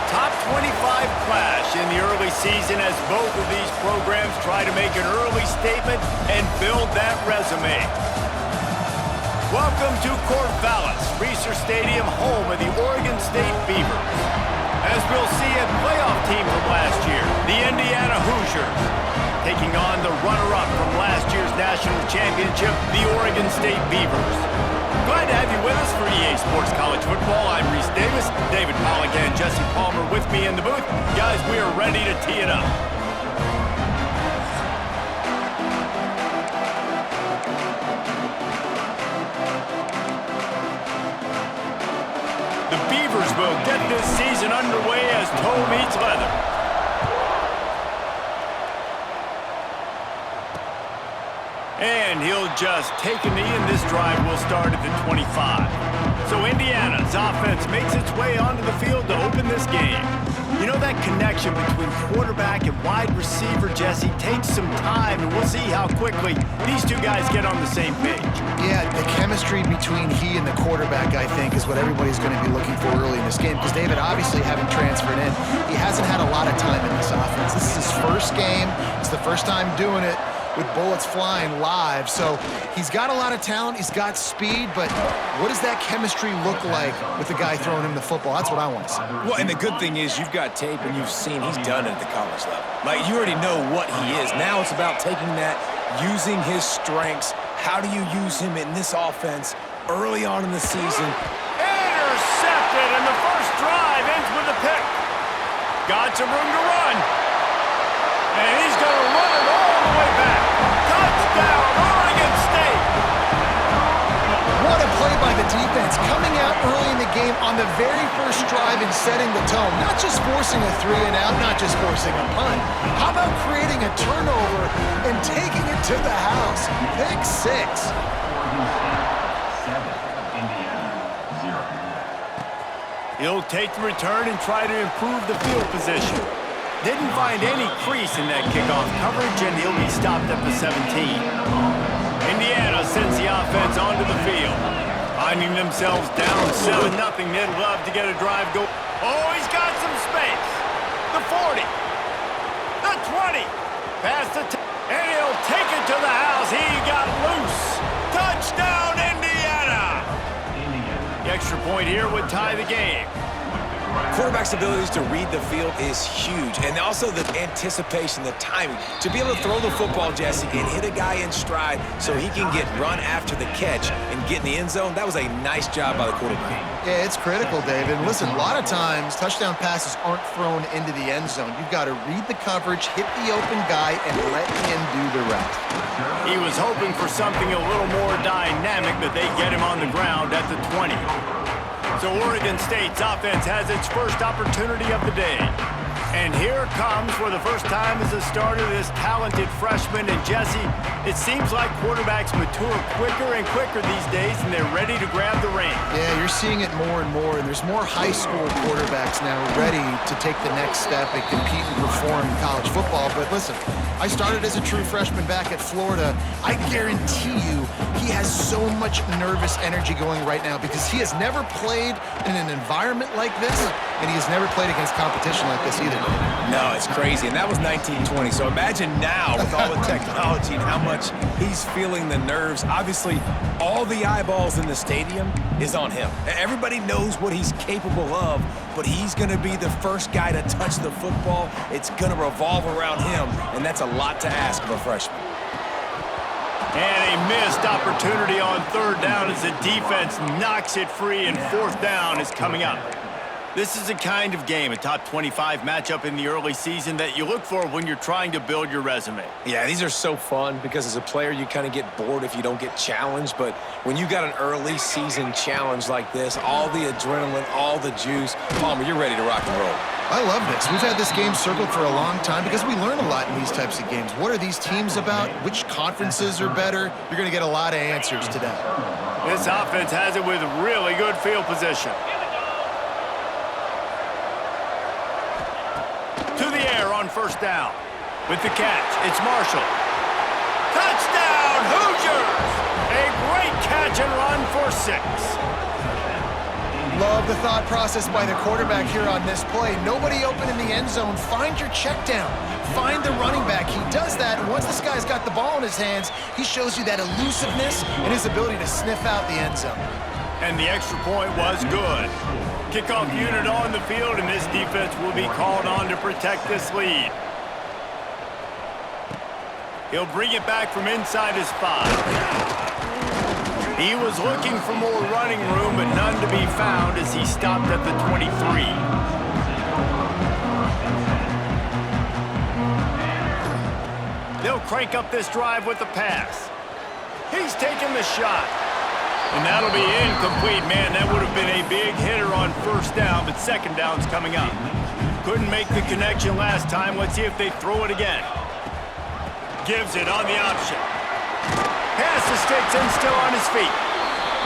top 25 clash in the early season as both of these programs try to make an early statement and build that resume. Welcome to Corvallis, Reser Stadium, home of the Oregon State Beavers. As we'll see a playoff team from last year, the Indiana Hoosiers, taking on the runner-up from last year's national championship, the Oregon State Beavers. Glad to have you with us for EA Sports College Football. I'm Reese Davis, David Pollack and Jesse Palmer with me in the booth. Guys, we are ready to tee it up. The Beavers will get this season underway as toe meets leather. And he'll just take a knee, and this drive will start at the 25. So Indiana's offense makes its way onto the field to open this game. You know, that connection between quarterback and wide receiver, Jesse, takes some time, and we'll see how quickly these two guys get on the same page. Yeah, the chemistry between he and the quarterback, I think, is what everybody's going to be looking for early in this game. Because David, obviously, having transferred in, he hasn't had a lot of time in this offense. This is his first game. It's the first time doing it with bullets flying live. So he's got a lot of talent. He's got speed. But what does that chemistry look like with the guy throwing him the football? That's what I want to see. Well, and the good thing is you've got tape and you've seen he's done it at the college level. Like, you already know what he is. Now it's about taking that, using his strengths. How do you use him in this offense early on in the season? Intercepted, and the first drive ends with a pick. Got some room to run. And he's going to run it all the way back. Touchdown, Oregon State. What a play by the defense, coming out early in the game on the very first drive and setting the tone. Not just forcing a 3-and-out, not just forcing a punt. How about creating a turnover and taking it to the house? Pick 6. He'll take the return and try to improve the field position. Didn't find any crease in that kickoff coverage, and he'll be stopped at the 17. Indiana sends the offense onto the field. Finding themselves down 7-0, they'd love to get a drive going. Oh, he's got some space. The 40. The 20. Past the 10. And he'll take it to the house. He got loose. Touchdown, Indiana. The extra point here would tie the game. Quarterback's abilities to read the field is huge, and also the anticipation, the timing. To be able to throw the football, Jesse, and hit a guy in stride so he can get run after the catch and get in the end zone, that was a nice job by the quarterback. Yeah, it's critical, David. Listen, a lot of times touchdown passes aren't thrown into the end zone. You've got to read the coverage, hit the open guy, and let him do the rest. He was hoping for something a little more dynamic, but they get him on the ground at the 20. So Oregon State's offense has its first opportunity of the day. And here comes, for the first time as a starter, this talented freshman. And Jesse, it seems like quarterbacks mature quicker and quicker these days, and they're ready to grab the reins. Yeah, you're seeing it more and more, and there's more high school quarterbacks now ready to take the next step and compete and perform in college football. But listen, I started as a true freshman back at Florida. I guarantee you he has so much nervous energy going right now because he has never played in an environment like this, and he has never played against competition like this either. No, it's crazy, and that was 1920. So imagine now with all the technology and how much he's feeling the nerves. Obviously, all the eyeballs in the stadium is on him. Everybody knows what he's capable of, but he's going to be the first guy to touch the football. It's going to revolve around him, and that's a lot to ask of a freshman. And a missed opportunity on third down as the defense knocks it free, and fourth down is coming up. This is the kind of game, a top 25 matchup in the early season, that you look for when you're trying to build your resume. Yeah, these are so fun because as a player, you kind of get bored if you don't get challenged. But when you got an early season challenge like this, all the adrenaline, all the juice, Palmer, you're ready to rock and roll. I love this. We've had this game circled for a long time because we learn a lot in these types of games. What are these teams about? Which conferences are better? You're going to get a lot of answers today. This offense has it with really good field position. To the air on first down. With the catch, it's Marshall. Touchdown, Hoosiers! A great catch and run for 6. Love the thought process by the quarterback here on this play. Nobody open in the end zone. Find your check down. Find the running back. He does that, and once this guy's got the ball in his hands, he shows you that elusiveness and his ability to sniff out the end zone. And the extra point was good. Kickoff unit on the field, and this defense will be called on to protect this lead. He'll bring it back from inside his 5. He was looking for more running room, but none to be found as he stopped at the 23. They'll crank up this drive with the pass. He's taking the shot. And that'll be incomplete. Man, that would have been a big hitter on first down, but second down's coming up. Couldn't make the connection last time. Let's see if they throw it again. Gives it on the option. Pass to Stetson, still on his feet.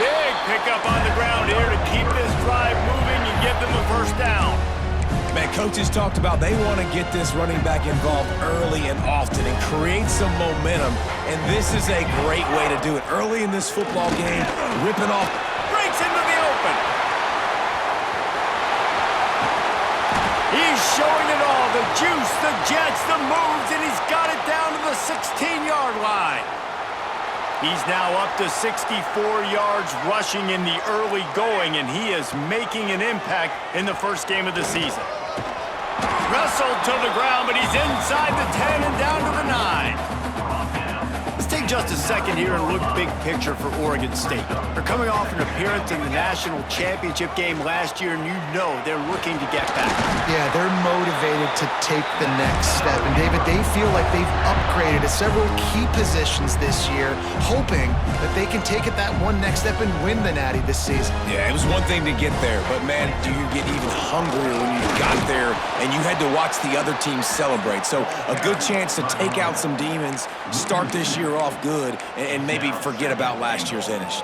Big pickup on the ground here to keep this drive moving and give them a first down. Man, coaches talked about they want to get this running back involved early and often and create some momentum, and this is a great way to do it. Early in this football game, ripping off. Breaks into the open. He's showing it all, the juice, the jets, the moves, and he's got it down to the 16-yard line. He's now up to 64 yards rushing in the early going, and he is making an impact in the first game of the season. Wrestled to the ground, but he's inside the 10 and down to the 9. Let's take just a second here and look big picture for Oregon State. They're coming off an appearance in the national championship game last year, and you know they're looking to get back. Yeah, they're motivated to take the next step. And David, they feel like they've upgraded at several key positions this year, hoping that they can take it that one next step and win the Natty this season. Yeah, it was one thing to get there, but man, do you get even hungrier when you got there and you had to watch the other team celebrate. So a good chance to take out some demons, start this year off good, and maybe forget about last year's finish.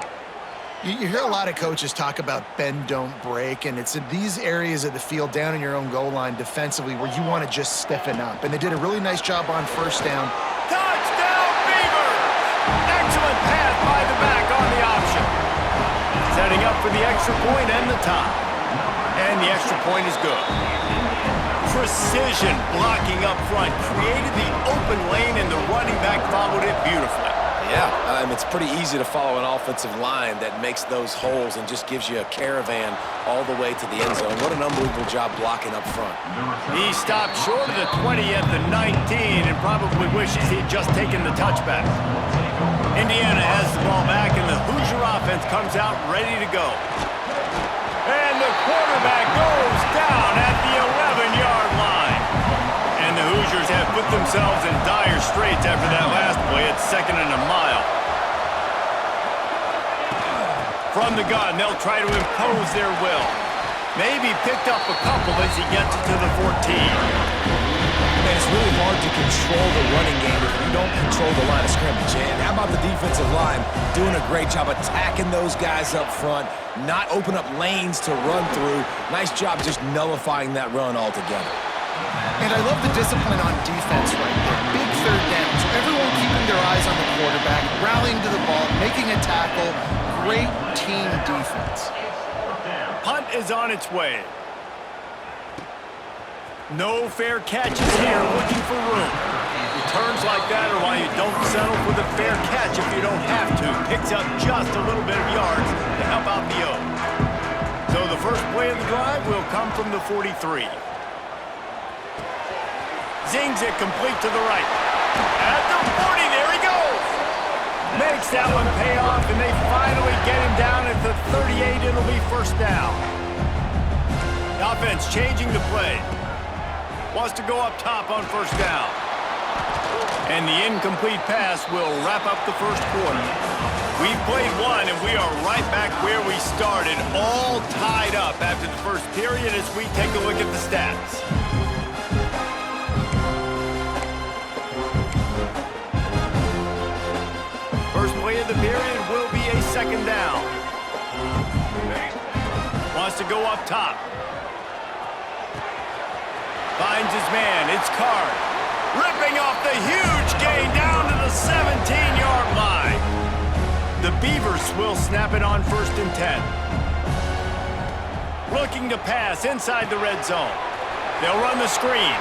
You hear a lot of coaches talk about bend, don't break, and it's in these areas of the field down in your own goal line defensively where you want to just stiffen up. And they did a really nice job on first down. Touchdown, Beavers! Excellent pass by the back on the option. Setting up for the extra point and the tie. And the extra point is good. Precision blocking up front created the open lane, and the running back followed it beautifully. Yeah, it's pretty easy to follow an offensive line that makes those holes and just gives you a caravan all the way to the end zone. What an unbelievable job blocking up front. He stopped short of the 20 at the 19 and probably wishes he'd just taken the touchback. Indiana has the ball back, and the Hoosier offense comes out ready to go. And the quarterback goes down at the 11-yard line. And the Hoosiers have put themselves in dire straits after that last play at 2nd and a mile. From the gun, they'll try to impose their will. Maybe picked up a couple as he gets to the 14. And it's really hard to control the running game if you don't control the line of scrimmage. And how about the defensive line doing a great job attacking those guys up front, not open up lanes to run through. Nice job just nullifying that run altogether. And I love the discipline on defense right there. Big third downs. Everyone keeping their eyes on the quarterback, rallying to the ball, making a tackle. Great team defense. Punt is on its way. No fair catches here, looking for room. Returns like that are why you don't settle for the fair catch if you don't have to. Picks up just a little bit of yards to help out the O. So the first play of the drive will come from the 43. Zings it complete to the right. At the 40, there he goes. Makes that one pay off, and they finally get him down at the 38. It'll be first down. The offense changing the play. Wants to go up top on first down. And the incomplete pass will wrap up the first quarter. We've played one, and we are right back where we started, all tied up after the first period as we take a look at the stats. First play of the period will be a second down. Wants to go up top. Finds his man. It's Card. Ripping off the huge gain down to the 17-yard line. The Beavers will snap it on 1st and 10. Looking to pass inside the red zone. They'll run the screen.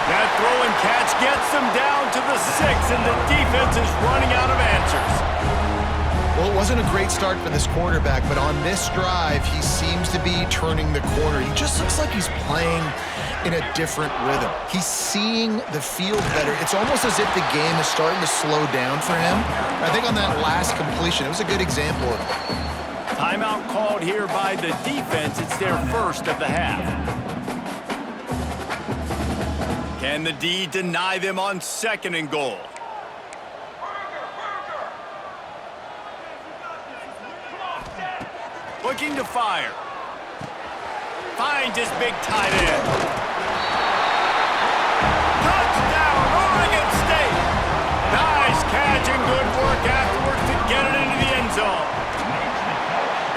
That throw and catch gets them down to the 6, and the defense is running out of answers. Well, it wasn't a great start for this quarterback, but on this drive, he seems to be turning the corner. He just looks like he's playing in a different rhythm. He's seeing the field better. It's almost as if the game is starting to slow down for him. I think on that last completion, it was a good example of it. Timeout called here by the defense. It's their first of the half. Can the D deny them on 2nd and goal? Looking to fire. Finds his big tight end. Touchdown, Oregon State. Nice catch and good work afterwards to get it into the end zone.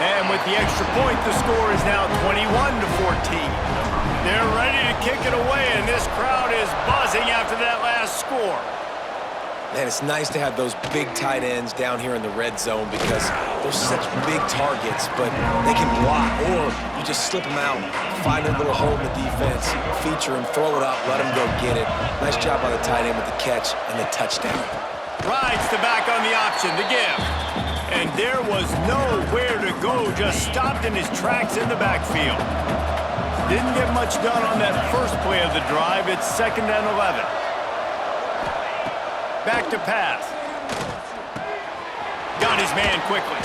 And with the extra point, the score is now 21-14. They're ready to kick it away, and this crowd is buzzing after that last score. Man, it's nice to have those big tight ends down here in the red zone because they're such big targets, but they can block, or you just slip them out, find a little hole in the defense, feature him, throw it up, let him go get it. Nice job by the tight end with the catch and the touchdown. Rides the back on the option to give. And there was nowhere to go, just stopped in his tracks in the backfield. Didn't get much done on that first play of the drive. It's 2nd and 11. Back to pass. Got his man quickly.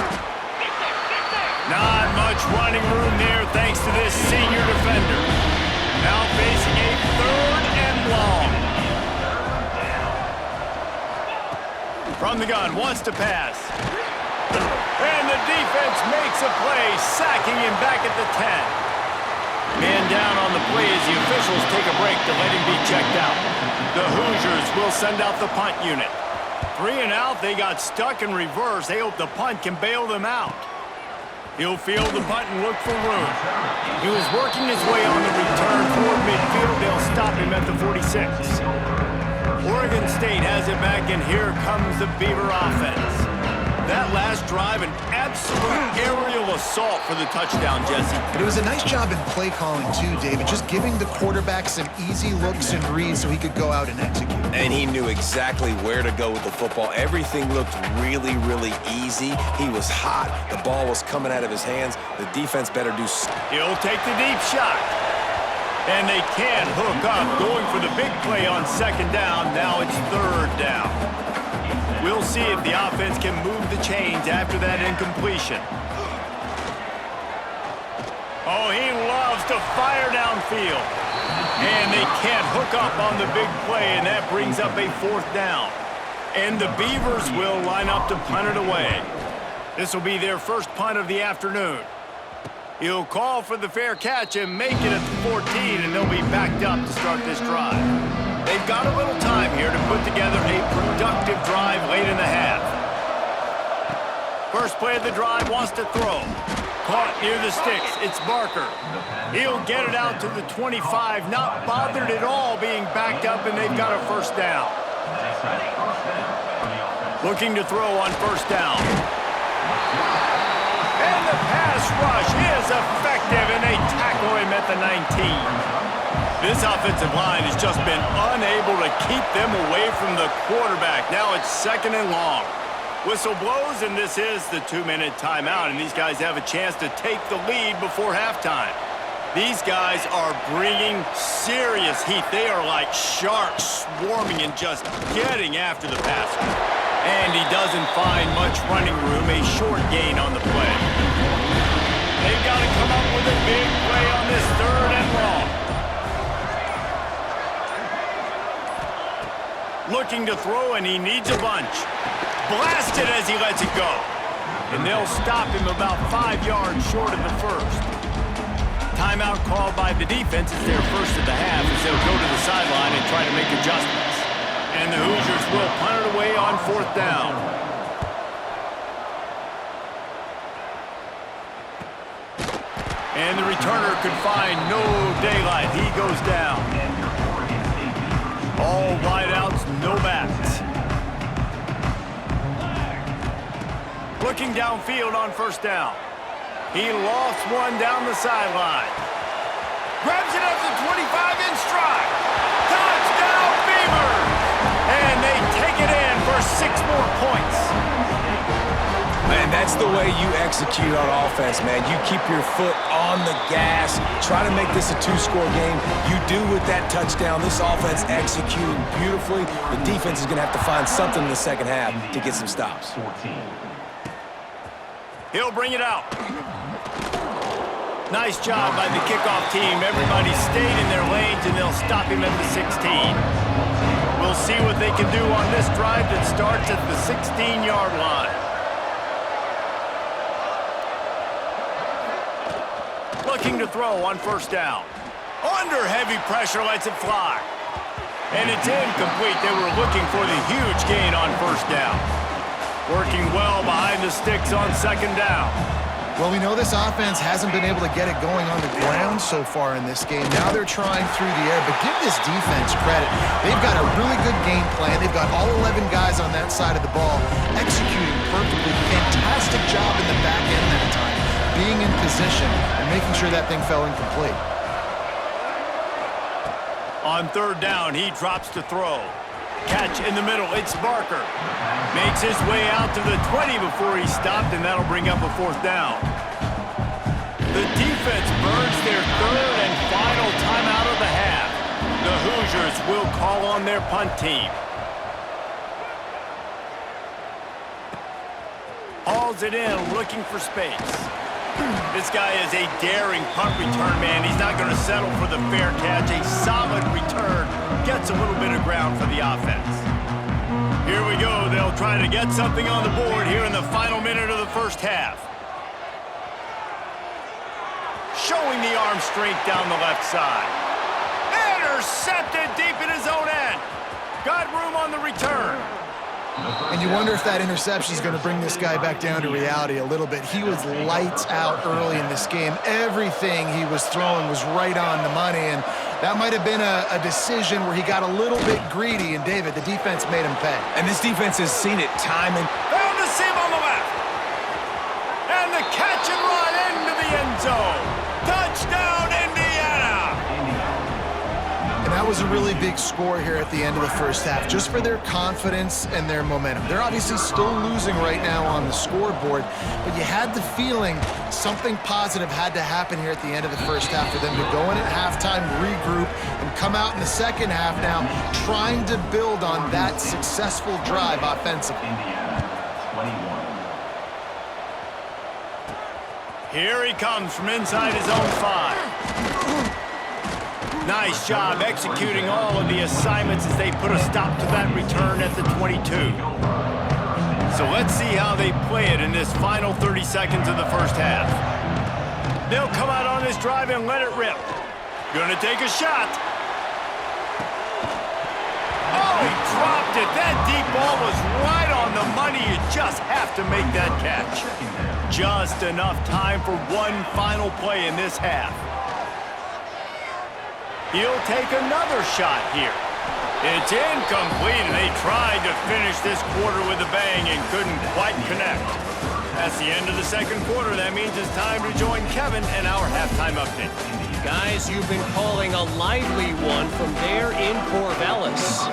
Not much running room there thanks to this senior defender. Now facing a 3rd and long. From the gun, wants to pass. And the defense makes a play, sacking him back at the 10. Man down on the play as the officials take a break to let him be checked out. The Hoosiers will send out the punt unit. 3 and out, they got stuck in reverse. They hope the punt can bail them out. He'll field the punt and look for room. He was working his way on the return toward midfield. They'll stop him at the 46. Oregon State has it back, and here comes the Beaver offense. That last drive, an absolute aerial assault for the touchdown, Jesse. But it was a nice job in play calling too, David, just giving the quarterback some easy looks and reads so he could go out and execute. And he knew exactly where to go with the football. Everything looked really, really easy. He was hot. The ball was coming out of his hands. The defense better do... He'll take the deep shot. And they can hook up, going for the big play on 2nd down. Now it's 3rd down. We'll see if the offense can move the chains after that incompletion. Oh, he loves to fire downfield. And they can't hook up on the big play, and that brings up a 4th down. And the Beavers will line up to punt it away. This will be their first punt of the afternoon. He'll call for the fair catch and make it at the 14, and they'll be backed up to start this drive. They've got a little time here to put together a productive drive late in the half. First play of the drive, wants to throw. Caught near the sticks. It's Barker. He'll get it out to the 25, not bothered at all being backed up, and they've got a 1st down. Looking to throw on 1st down. And the pass rush is effective, and they tackle him at the 19. This offensive line has just been unable to keep them away from the quarterback. Now it's 2nd and long. Whistle blows, and this is the 2-minute timeout, and these guys have a chance to take the lead before halftime. These guys are bringing serious heat. They are like sharks swarming and just getting after the passer. And he doesn't find much running room, a short gain on the play. They've got to come up with a big play on this 3rd and long. Looking to throw, and he needs a bunch. Blasted as he lets it go. And they'll stop him about 5 yards short of the 1st. Timeout called by the defense is their first of the half as they'll go to the sideline and try to make adjustments. And the Hoosiers will punt it away on 4th down. And the returner could find no daylight. He goes down. All wideouts, no backs. Looking downfield on 1st down. He lofts one down the sideline. Grabs it up to 25 in stride. Touchdown, Beavers! And they take it in for 6 more points. Man, that's the way you execute on offense, man. You keep your foot on the gas. Try to make this a 2-score game. You do with that touchdown. This offense executing beautifully. The defense is going to have to find something in the second half to get some stops. He'll bring it out. Nice job by the kickoff team. Everybody stayed in their lanes, and they'll stop him at the 16. We'll see what they can do on this drive that starts at the 16-yard line. Looking to throw on first down. Under heavy pressure, lets it fly. And it's incomplete. They were looking for the huge gain on first down. Working well behind the sticks on second down. Well, we know this offense hasn't been able to get it going on the ground so far in this game. Now they're trying through the air, but give this defense credit. They've got a really good game plan. They've got all 11 guys on that side of the ball executing perfectly. Fantastic job in the back end that time, being in position and making sure that thing fell incomplete. On third down, he drops to throw. Catch in the middle, it's Barker. Makes his way out to the 20 before he stopped, and that'll bring up a fourth down. The defense burns their third and final timeout of the half. The Hoosiers will call on their punt team. Hauls it in, looking for space. This guy is a daring punt return man. He's not going to settle for the fair catch. A solid return. Gets a little bit of ground for the offense. Here we go. They'll try to get something on the board here in the final minute of the first half. Showing the arm strength down the left side. Intercepted deep in his own end. Got room on the return. And you wonder if that interception is going to bring this guy back down to reality a little bit. He was lights out early in this game. Everything he was throwing was right on the money, and that might have been a decision where he got a little bit greedy, and David, the defense made him pay. And this defense has seen it time and... Found the seam on the left. And the catch and run into the end zone. Touchdown, Indiana! And that was a really big score here at the end of the first half, just for their confidence and their momentum. They're obviously still losing right now on the scoreboard, but you had the feeling something positive had to happen here at the end of the first half for them to go in at halftime, regroup, and come out in the second half now trying to build on that successful drive offensively. Here he comes from inside his own 5. Nice job executing all of the assignments as they put a stop to that return at the 22. So let's see how they play it in this final 30 seconds of the first half. They'll come out on this drive and let it rip. Gonna take a shot. Oh, he dropped it. That deep ball was right on the money. You just have to make that catch. Just enough time for one final play in this half. He'll take another shot here. It's incomplete, and they tried to finish this quarter with a bang and couldn't quite connect. That's the end of the second quarter. That means it's time to join Kevin and our halftime update. Guys, you've been calling a lively one from there in Corvallis.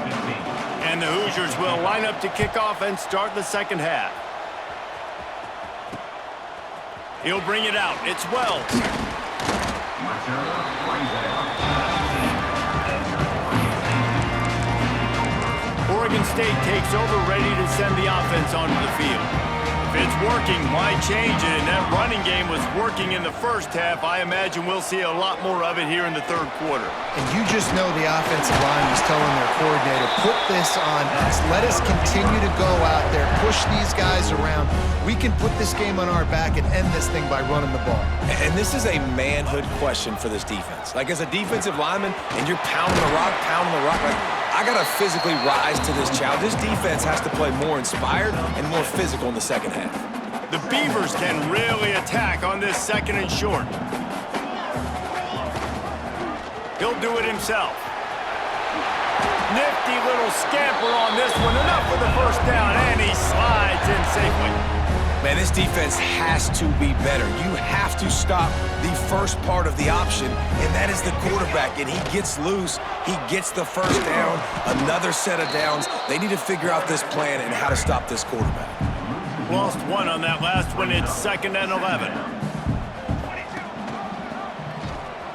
And the Hoosiers will line up to kick off and start the second half. He'll bring it out. It's Wells. Oregon State takes over, ready to send the offense onto the field. If it's working, why change it? And that running game was working in the first half. I imagine we'll see a lot more of it here in the third quarter. And you just know the offensive line was telling their coordinator, put this on us. Let us continue to go out there, push these guys around. We can put this game on our back and end this thing by running the ball. And this is a manhood question for this defense. Like, as a defensive lineman, and you're pounding the rock, like, I got to physically rise to this challenge. This defense has to play more inspired and more physical in the second half. The Beavers can really attack on this second and short. He'll do it himself. Nifty little scamper on this one. Enough for the first down, and he slides in safely. Man, this defense has to be better. You have to stop the first part of the option, and that is the quarterback. And he gets loose. He gets the first down, another set of downs. They need to figure out this plan and how to stop this quarterback. Lost one on that last one. It's 2nd and 11.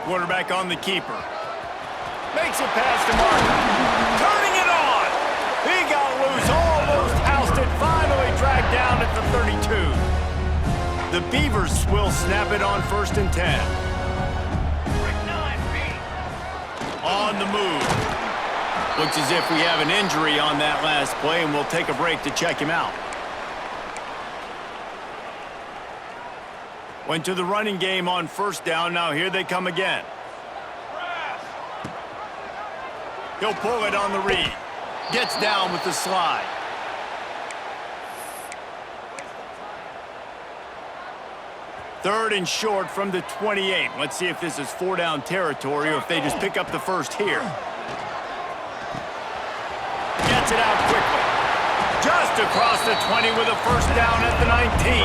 Quarterback on the keeper. Makes it past the marker. Turning it on. He got loose, almost housed it, finally dragged down at the 32. The Beavers will snap it on 1st and 10. On the move. Looks as if we have an injury on that last play, and we'll take a break to check him out. Went to the running game on 1st down. Now here they come again. He'll pull it on the read. Gets down with the slide. Third and short from the 28. Let's see if this is 4-down territory or if they just pick up the first here. Gets it out quickly. Just across the 20 with a first down at the 19.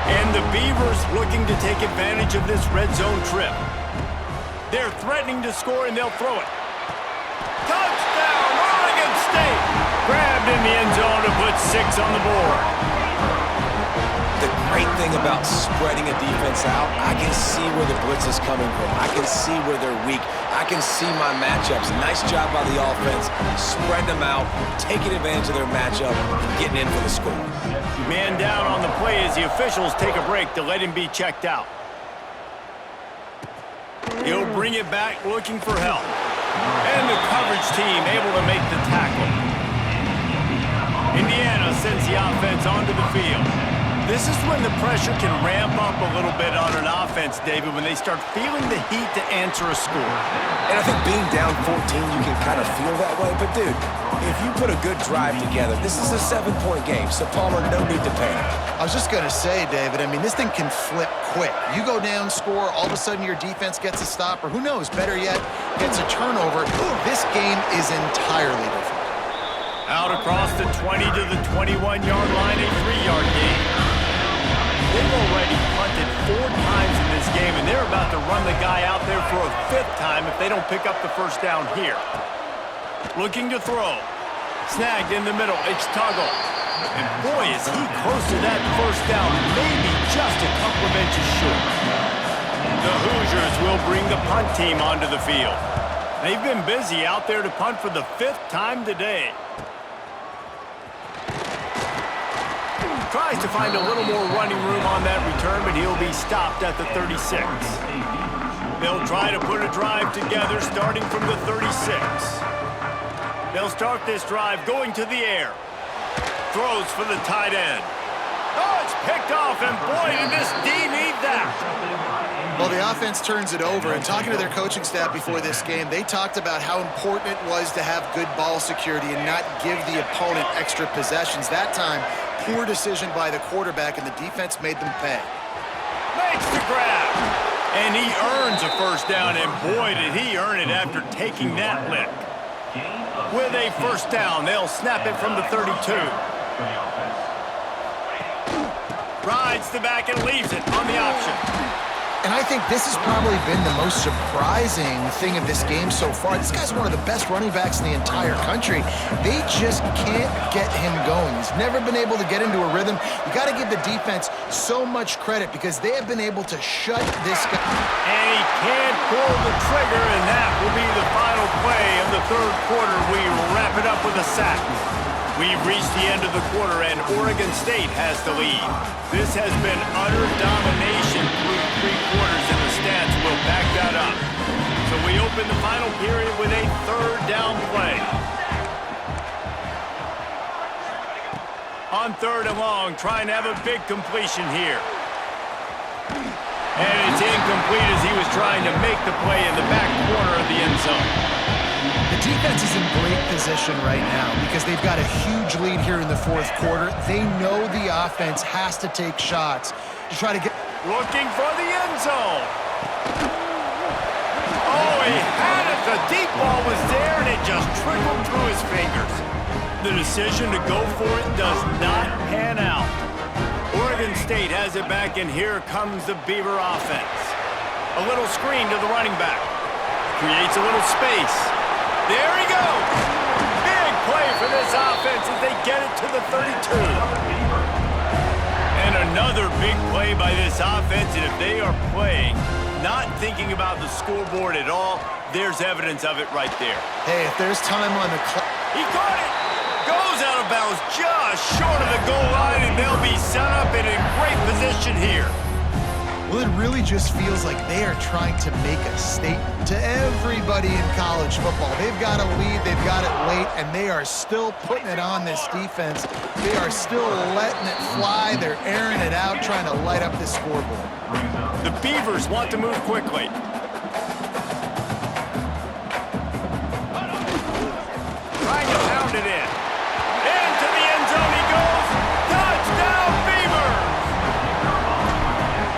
And the Beavers looking to take advantage of this red zone trip. They're threatening to score, and they'll throw it. Touchdown, Oregon State! Grabbed in the end zone to put 6 on the board. The great thing about spreading a defense out, I can see where the blitz is coming from. I can see where they're weak. I can see my matchups. Nice job by the offense. Spread them out, taking advantage of their matchup, and getting in for the score. Man down on the play as the officials take a break to let him be checked out. He'll bring it back looking for help. And the coverage team able to make the tackle. Indiana sends the offense onto the field. This is when the pressure can ramp up a little bit on an offense, David, when they start feeling the heat to answer a score. And I think being down 14, you can kind of feel that way. But, dude, if you put a good drive together, this is a 7-point game. So, Palmer, no need to panic. I was just going to say, David, I mean, this thing can flip quick. You go down, score, all of a sudden your defense gets a stop, or who knows, better yet, gets a turnover. This game is entirely different. Out across the 20 to the 21-yard line, a 3-yard gain. They've already punted 4 times in this game, and they're about to run the guy out there for a 5th time if they don't pick up the first down here. Looking to throw. Snagged in the middle. It's Tuggle. And boy, is he close to that first down, maybe just a couple of inches short. The Hoosiers will bring the punt team onto the field. They've been busy out there to punt for the 5th time today. Tries to find a little more running room on that return, but he'll be stopped at the 36. They'll try to put a drive together starting from the 36. They'll start this drive going to the air. Throws for the tight end. Oh, it's picked off, and boy, did this D need that. Well, the offense turns it over, and talking to their coaching staff before this game, they talked about how important it was to have good ball security and not give the opponent extra possessions. That time, poor decision by the quarterback, and the defense made them pay. Makes the grab, and he earns a first down, and boy, did he earn it after taking that lick. With a first down, they'll snap it from the 32. Rides the back and leaves it on the option. And I think this has probably been the most surprising thing of this game so far. This guy's one of the best running backs in the entire country. They just can't get him going. He's never been able to get into a rhythm. You got to give the defense so much credit because they have been able to shut this guy. And he can't pull the trigger, and that will be the final play of the 3rd quarter. We wrap it up with a sack. We've reached the end of the quarter, and Oregon State has the lead. This has been utter domination through 3 quarters, and the stats will back that up. So we open the final period with a 3rd down play. On 3rd and long, trying to have a big completion here. And it's incomplete as he was trying to make the play in the back corner of the end zone. The defense is in great position right now because they've got a huge lead here in the 4th quarter. They know the offense has to take shots to try to get... Looking for the end zone. Oh, he had it. The deep ball was there, and it just trickled through his fingers. The decision to go for it does not pan out. Oregon State has it back, and here comes the Beaver offense. A little screen to the running back. Creates a little space. There he goes! Big play for this offense as they get it to the 32. And another big play by this offense, and if they are playing, not thinking about the scoreboard at all, there's evidence of it right there. Hey, if there's time on the clock. He caught it! Goes out of bounds just short of the goal line, and they'll be set up in a great position here. Well, it really just feels like they are trying to make a statement to everybody in college football. They've got a lead, they've got it late, and they are still putting it on this defense. They are still letting it fly. They're airing it out, trying to light up this scoreboard. The Beavers want to move quickly. Trying to pound it in. Into the end zone he goes. Touchdown, Beavers!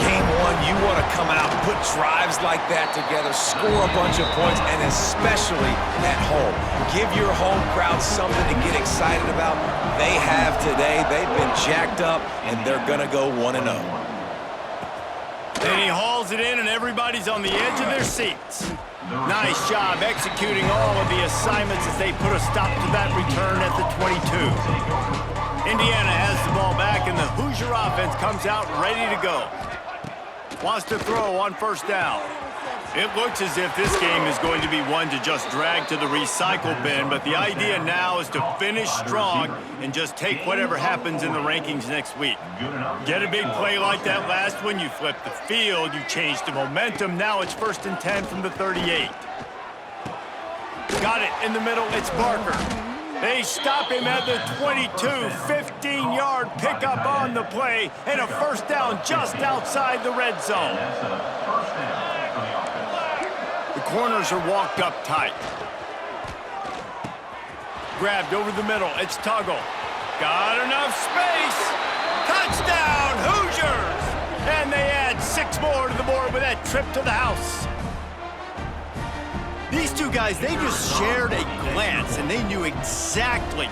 Game one, you want to come out, put drives like that together, score a bunch of points, and especially at home. Give your home crowd something to get excited about. They have today. They've been jacked up, and they're going to go 1-0. And he hauls it in, and everybody's on the edge of their seats. Nice job executing all of the assignments as they put a stop to that return at the 22. Indiana has the ball back, and the Hoosier offense comes out ready to go. Wants to throw on first down. It looks as if this game is going to be one to just drag to the recycle bin, but the idea now is to finish strong and just take whatever happens in the rankings next week. Get a big play like that last one, you flip the field, you change the momentum, now it's 1st and 10 from the 38. Got it in the middle, it's Barker. They stop him at the 22, 15-yard pickup on the play, and a first down just outside the red zone. The corners are walked up tight. Grabbed over the middle, it's Tuggle. Got enough space. Touchdown, Hoosiers! And they add 6 more to the board with that trip to the house. These two guys, they just shared a glance, and they knew exactly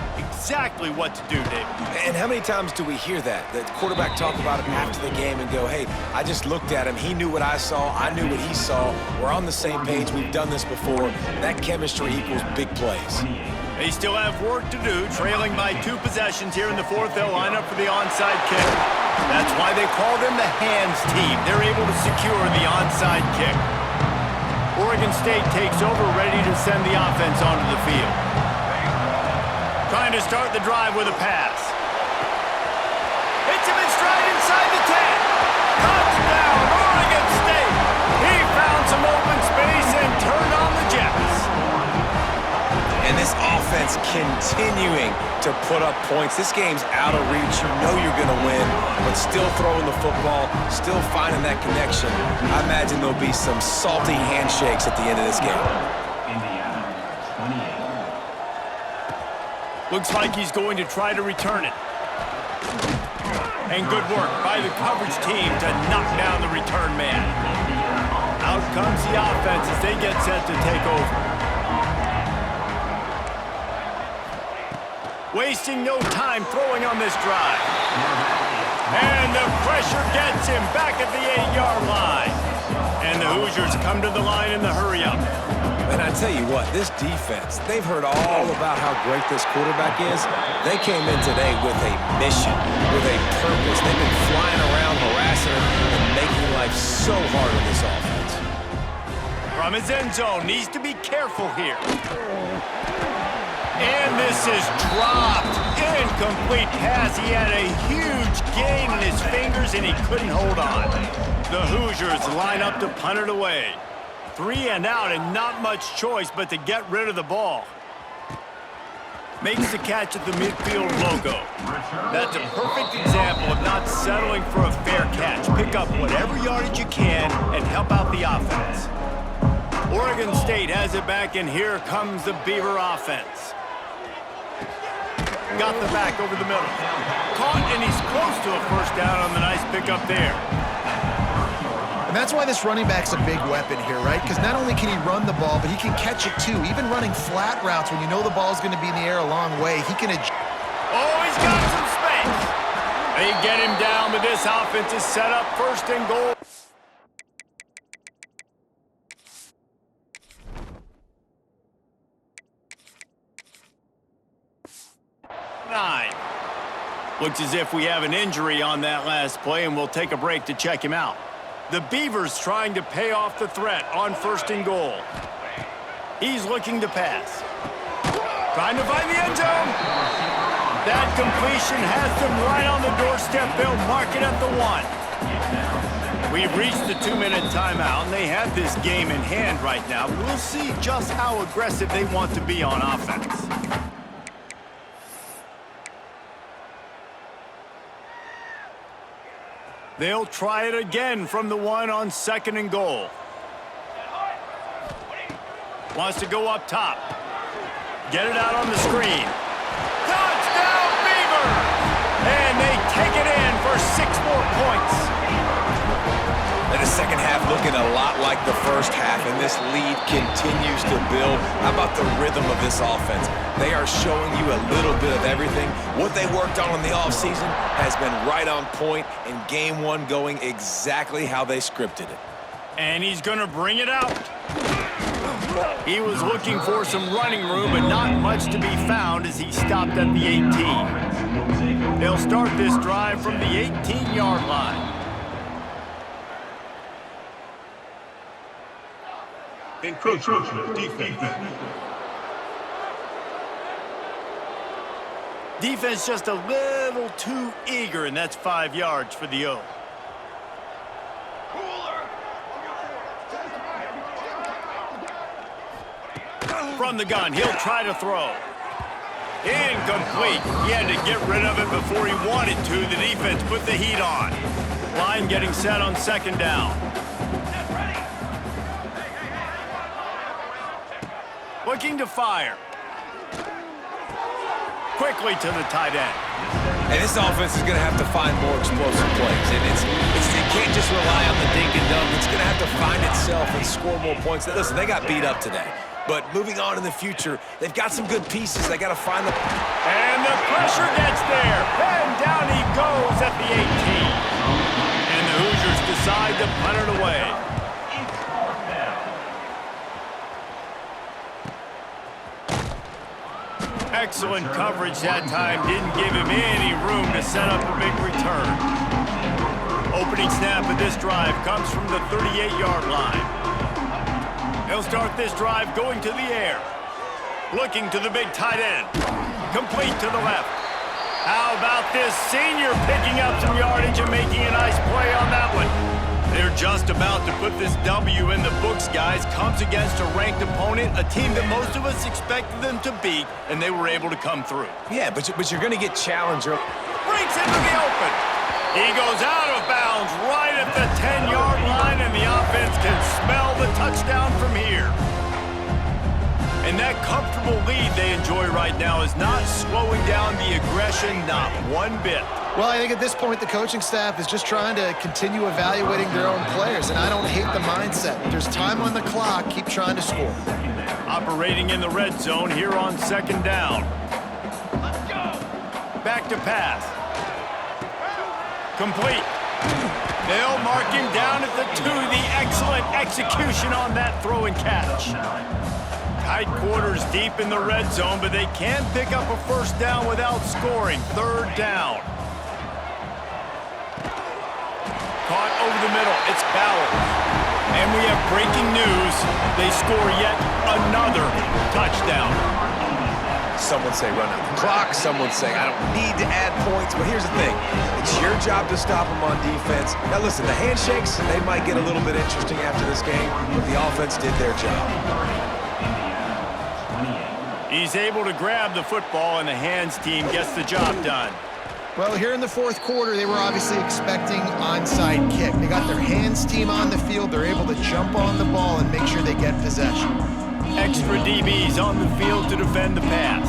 what to do, Dave. And how many times do we hear that? The quarterback talk about it after the game and go, hey, I just looked at him. He knew what I saw. I knew what he saw. We're on the same page. We've done this before. That chemistry equals big plays. They still have work to do, trailing by 2 possessions here in the 4th. They'll line up for the onside kick. That's why they call them the hands team. They're able to secure the onside kick. Oregon State takes over, ready to send the offense onto the field. Trying to start the drive with a pass. Hits him in stride inside the 10. Touchdown, Oregon State. He found some open space and turned on the Jets. And this offense continuing to put up points. This game's out of reach. You know you're going to win, but still throwing the football, still finding that connection. I imagine there'll be some salty handshakes at the end of this game. Looks like he's going to try to return it. And good work by the coverage team to knock down the return man. Out comes the offense as they get set to take over. Wasting no time throwing on this drive. And the pressure gets him back at the 8-yard line. And the Hoosiers come to the line in the hurry-up. And I tell you what, this defense, they've heard all about how great this quarterback is. They came in today with a mission, with a purpose. They've been flying around, harassing him, and making life so hard on this offense. From his end zone, needs to be careful here. And this is dropped. Incomplete pass. He had a huge gain in his fingers, and he couldn't hold on. The Hoosiers line up to punt it away. 3 and out, and not much choice but to get rid of the ball. Makes the catch at the midfield logo. That's a perfect example of not settling for a fair catch. Pick up whatever yardage you can and help out the offense. Oregon State has it back, and here comes the Beaver offense. Got the back over the middle. Caught, and he's close to a first down on the nice pickup there. And that's why this running back's a big weapon here, right? Because not only can he run the ball, but he can catch it too. Even running flat routes when you know the ball's going to be in the air a long way, he can adjust. Oh, he's got some space. They get him down, but this offense is set up first and goal. Looks as if we have an injury on that last play, and we'll take a break to check him out. The Beavers trying to pay off the threat on first and goal. He's looking to pass. Trying to find the end zone. That completion has them right on the doorstep. They'll mark it at the 1. We've reached the 2-minute timeout, and they have this game in hand right now. We'll see just how aggressive they want to be on offense. They'll try it again from the 1 on second and goal. Wants to go up top. Get it out on the screen. Touchdown, Beavers! And they take it in for 6 more points. And the second half looking a lot like the first half, and this lead continues to build. How about the rhythm of this offense? They are showing you a little bit of everything. What they worked on in the offseason has been right on point, and game 1 going exactly how they scripted it. And he's going to bring it out. He was looking for some running room, but not much to be found as he stopped at the 18. They'll start this drive from the 18-yard line. Encroachment defense. Defense just a little too eager, and that's 5 yards for the O. From the gun, he'll try to throw. Incomplete. He had to get rid of it before he wanted to. The defense put the heat on. Line getting set on second down. Looking to fire. Quickly to the tight end. And this offense is going to have to find more explosive plays. And it can't just rely on the dink and dunk. It's going to have to find itself and score more points. Listen, they got beat up today. But moving on in the future, they've got some good pieces. They got to find the... And the pressure gets there. And down he goes at the 18. And the Hoosiers decide to punt it away. Excellent coverage that time. Didn't give him any room to set up a big return. Opening snap of this drive comes from the 38-yard line. They'll start this drive going to the air. Looking to the big tight end. Complete to the left. How about this senior picking up some yardage and making a nice play on that one? They're just about to put this W in the books, guys. Comes against a ranked opponent, a team that most of us expected them to beat, and they were able to come through. Yeah, but you're going to get challenged. Breaks into the open. He goes out of bounds right at the 10-yard line, and the offense can smell the touchdown from here. And that comfortable lead they enjoy right now is not slowing down the aggression, not one bit. Well, I think at this point, the coaching staff is just trying to continue evaluating their own players, and I don't hate the mindset. There's time on the clock. Keep trying to score. Operating in the red zone here on second down. Back to pass. Complete. They'll mark him down at the 2. The excellent execution on that throw and catch. Tight quarters deep in the red zone, but they can pick up a first down without scoring. Third down. Caught over the middle. It's Bowers. And we have breaking news. They score yet another touchdown. Some would say run out the clock. Some would say I don't need to add points. But here's the thing. It's your job to stop them on defense. Now listen, the handshakes, they might get a little bit interesting after this game, but the offense did their job. He's able to grab the football, and the hands team gets the job done. Well, here in the fourth quarter, they were obviously expecting onside kick. They got their hands team on the field. They're able to jump on the ball and make sure they get possession. Extra DBs on the field to defend the pass.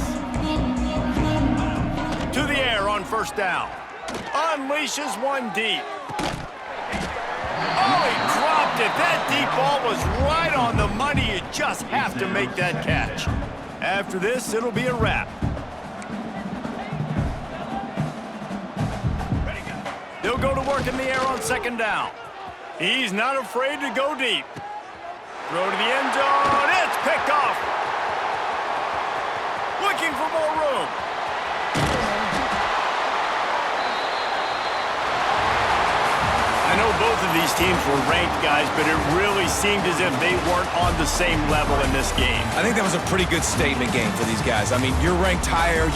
To the air on first down. Unleashes one deep. Oh, he dropped it. That deep ball was right on the money. You just have to make that catch. After this, it'll be a wrap. They'll go to work in the air on second down. He's not afraid to go deep. Throw to the end zone. It's picked off. Looking for more room. I know both of these teams were ranked, guys, but it really seemed as if they weren't on the same level in this game. I think that was a pretty good statement game for these guys. I mean, you're ranked higher.